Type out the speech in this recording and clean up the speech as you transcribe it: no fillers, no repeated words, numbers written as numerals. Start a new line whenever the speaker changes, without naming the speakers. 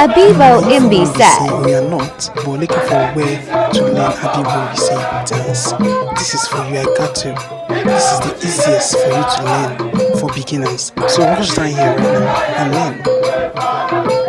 Abibo Imbi
Say
said,
we are not, but looking for where to learn Abibo say dance. This is for you, I got to. This is the easiest for you to learn for beginners. So rush down here right now and learn.